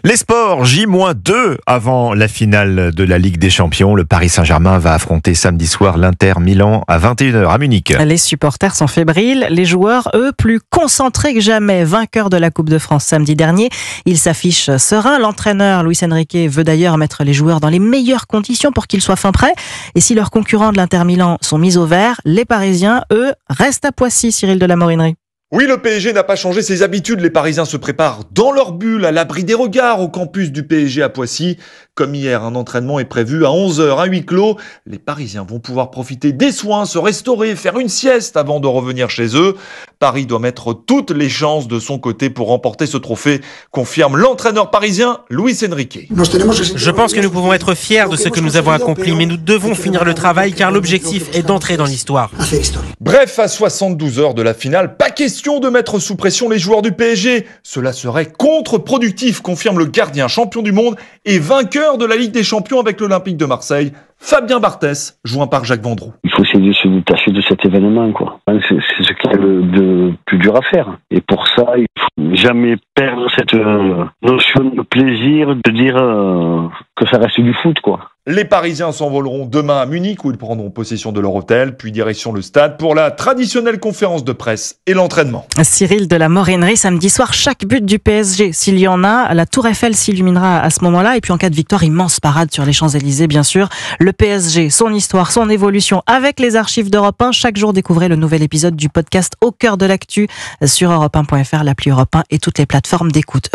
Les sports, J-2 avant la finale de la Ligue des Champions. Le Paris Saint-Germain va affronter samedi soir l'Inter Milan à 21h à Munich. Les supporters sont fébriles, les joueurs, eux, plus concentrés que jamais. Vainqueurs de la Coupe de France samedi dernier, ils s'affichent sereins. L'entraîneur Luis Enrique veut d'ailleurs mettre les joueurs dans les meilleures conditions pour qu'ils soient fin prêts. Et si leurs concurrents de l'Inter Milan sont mis au vert, les Parisiens, eux, restent à Poissy, Cyril de la Morinerie. Oui, le PSG n'a pas changé ses habitudes. Les Parisiens se préparent dans leur bulle, à l'abri des regards, au campus du PSG à Poissy. Comme hier, un entraînement est prévu à 11h à huis clos. Les Parisiens vont pouvoir profiter des soins, se restaurer, faire une sieste avant de revenir chez eux. Paris doit mettre toutes les chances de son côté pour remporter ce trophée, confirme l'entraîneur parisien Luis Enrique. Je pense que nous pouvons être fiers de ce que nous avons accompli, mais nous devons finir le travail car l'objectif est d'entrer dans l'histoire. Bref, à 72 heures de la finale, pas question de mettre sous pression les joueurs du PSG. Cela serait contre-productif, confirme le gardien champion du monde et vainqueur de la Ligue des Champions avec l'Olympique de Marseille, Fabien Barthès, joint par Jacques Vendroux. Il faut essayer de se détacher de cet événement, quoi. C'est ce qui est le plus dur à faire. Et pour ça, il faut jamais perdre cette notion de plaisir, de dire que ça reste du foot, quoi. Les Parisiens s'envoleront demain à Munich où ils prendront possession de leur hôtel, puis direction le stade pour la traditionnelle conférence de presse et l'entraînement. Cyril de la Morinerie, samedi soir, chaque but du PSG, s'il y en a, la Tour Eiffel s'illuminera à ce moment-là. Et puis en cas de victoire, immense parade sur les Champs-Élysées, bien sûr. Le PSG, son histoire, son évolution avec les archives d'Europe 1. Chaque jour, découvrez le nouvel épisode du podcast Au cœur de l'actu sur europe1.fr, l'appli Europe 1 et toutes les plateformes d'écoute.